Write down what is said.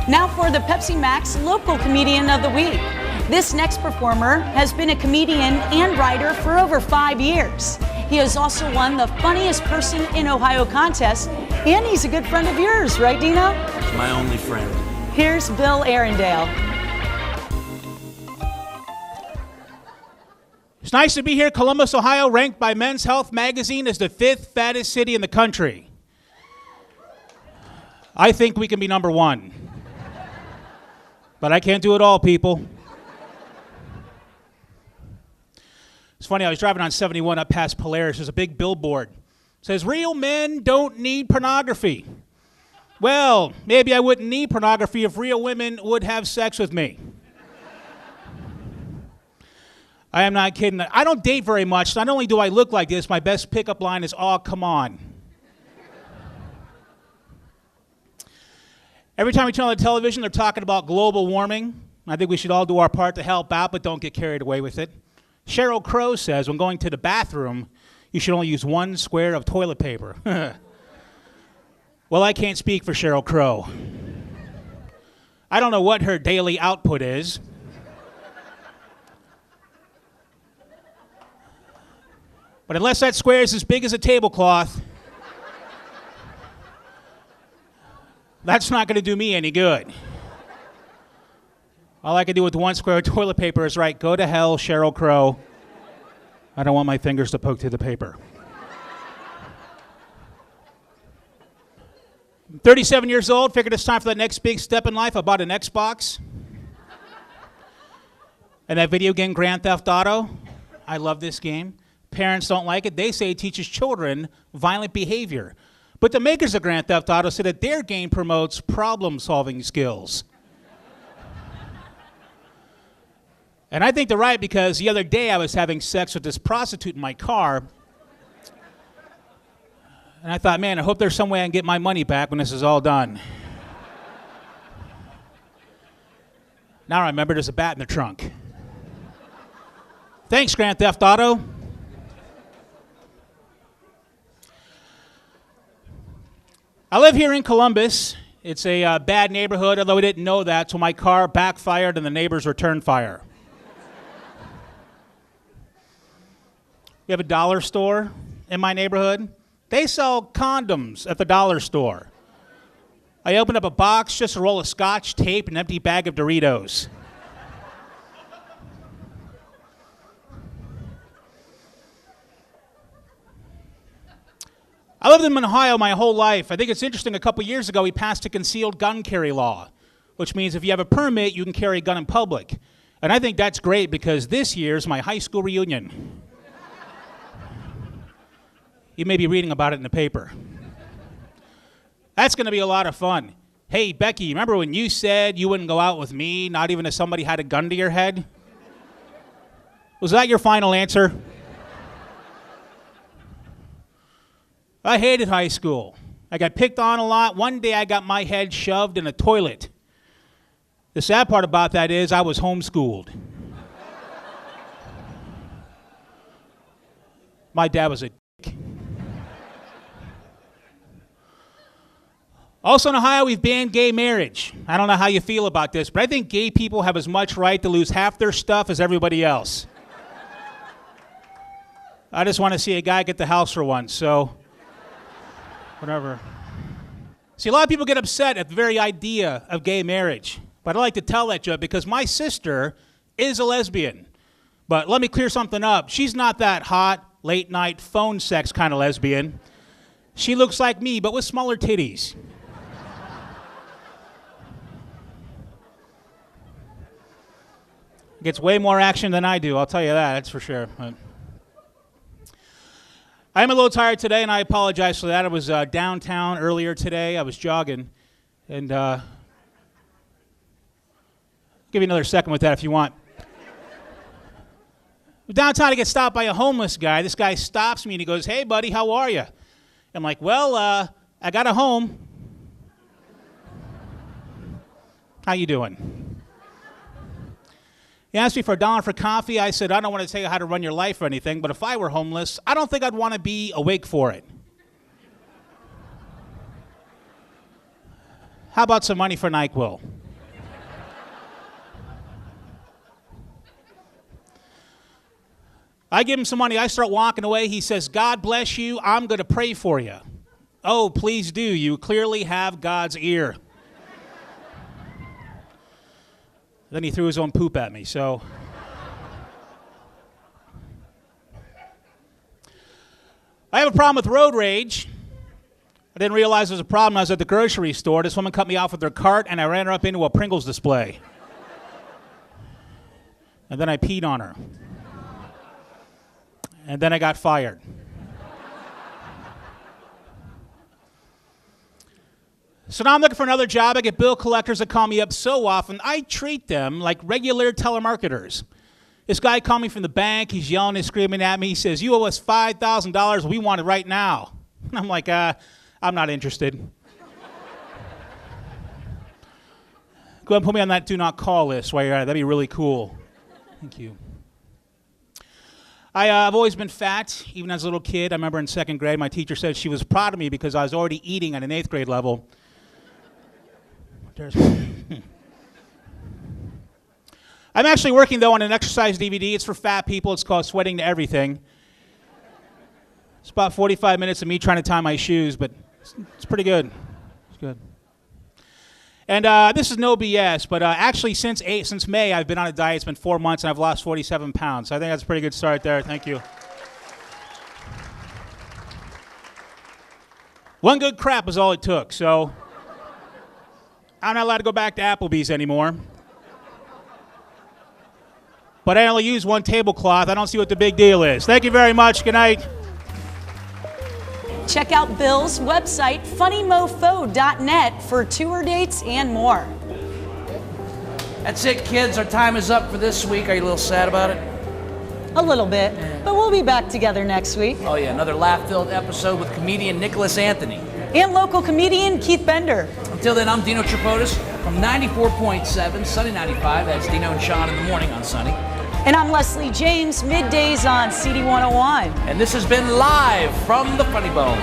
Now for the Pepsi Max Local Comedian of the Week. This next performer has been a comedian and writer for over 5 years. He has also won the Funniest Person in Ohio contest, and he's a good friend of yours, right, Dino? My only friend. Here's Bill Arrundale. It's nice to be here. Columbus, Ohio, ranked by Men's Health magazine as the 5th fattest city in the country. I think we can be number 1. But I can't do it all, people. It's funny, I was driving on 71 up past Polaris. There's a big billboard. It says, real men don't need pornography. Well, maybe I wouldn't need pornography if real women would have sex with me. I am not kidding. I don't date very much. Not only do I look like this, my best pickup line is, "Oh, come on." Every time we turn on the television, they're talking about global warming. I think we should all do our part to help out, but don't get carried away with it. Sheryl Crow says when going to the bathroom, you should only use 1 square of toilet paper. Well, I can't speak for Sheryl Crow. I don't know what her daily output is. But unless that square is as big as a tablecloth, that's not going to do me any good. All I can do with 1 square of toilet paper is write, "Go to hell, Sheryl Crow. I don't want my fingers to poke through the paper." I'm 37 years old, figured it's time for that next big step in life. I bought an Xbox. And that video game, Grand Theft Auto. I love this game. Parents don't like it. They say it teaches children violent behavior. But the makers of Grand Theft Auto said that their game promotes problem-solving skills. And I think they're right, because the other day I was having sex with this prostitute in my car. And I thought, man, I hope there's some way I can get my money back when this is all done. Now I remember there's a bat in the trunk. Thanks, Grand Theft Auto. I live here in Columbus. It's a bad neighborhood, although I didn't know that, so my car backfired and the neighbors returned fire. We have a dollar store in my neighborhood. They sell condoms at the dollar store. I opened up a box, just a roll of Scotch tape, and an empty bag of Doritos. I lived in Ohio my whole life. I think it's interesting, a couple years ago we passed a concealed gun carry law, which means if you have a permit, you can carry a gun in public. And I think that's great, because this year's my high school reunion. You may be reading about it in the paper. That's going to be a lot of fun. Hey, Becky, remember when you said you wouldn't go out with me, not even if somebody had a gun to your head? Was that your final answer? I hated high school. I got picked on a lot. One day I got my head shoved in a toilet. The sad part about that is I was homeschooled. My dad was a dick. Also in Ohio, we've banned gay marriage. I don't know how you feel about this, but I think gay people have as much right to lose half their stuff as everybody else. I just want to see a guy get the house for once, so whatever. See, a lot of people get upset at the very idea of gay marriage, but I like to tell that joke because my sister is a lesbian. But let me clear something up. She's not that hot, late-night, phone sex kind of lesbian. She looks like me, but with smaller titties. Gets way more action than I do, I'll tell you that, that's for sure. But I'm a little tired today, and I apologize for that. I was downtown earlier today. I was jogging, and I'll give you another second with that if you want. Downtown, I get stopped by a homeless guy. This guy stops me, and he goes, "Hey, buddy, how are you?" I'm like, "Well, I got a home. How you doing?" He asked me for $1 for coffee. I said, "I don't want to tell you how to run your life or anything, but if I were homeless, I don't think I'd want to be awake for it. How about some money for NyQuil?" I give him some money. I start walking away. He says, God bless you. I'm going to pray for you. Oh, please do. You clearly have God's ear. Then he threw his own poop at me, so. I have a problem with road rage. I didn't realize there was a problem. I was at the grocery store. This woman cut me off with her cart, and I ran her up into a Pringles display. And then I peed on her. And then I got fired. So now I'm looking for another job. I get bill collectors that call me up so often. I treat them like regular telemarketers. This guy called me from the bank. He's yelling and screaming at me. He says, you owe us $5,000. We want it right now. And I'm like, I'm not interested. Go ahead and put me on that do not call list while you're at it. That'd be really cool. Thank you. I've always been fat, even as a little kid. I remember in second grade, my teacher said she was proud of me because I was already eating at an 8th grade level. I'm actually working, though, on an exercise DVD. It's for fat people. It's called Sweating to Everything. It's about 45 minutes of me trying to tie my shoes, but it's pretty good. It's good. And this is no BS, but actually since May, I've been on a diet. It's been 4 months, and I've lost 47 pounds. So I think that's a pretty good start there. Thank you. One good crap was all it took, so I'm not allowed to go back to Applebee's anymore. But I only use one tablecloth. I don't see what the big deal is. Thank you very much. Good night. Check out Bill's website, funnymofo.net, for tour dates and more. That's it, kids. Our time is up for this week. Are you a little sad about it? A little bit, but we'll be back together next week. Oh, yeah, another laugh-filled episode with comedian Nicholas Anthony. And local comedian Keith Bender. Until then, I'm Dino Tripodis from 94.7, Sunny 95. That's Dino and Sean in the morning on Sunny. And I'm Lesley James, middays on CD 101. And this has been live from the Funny Bone.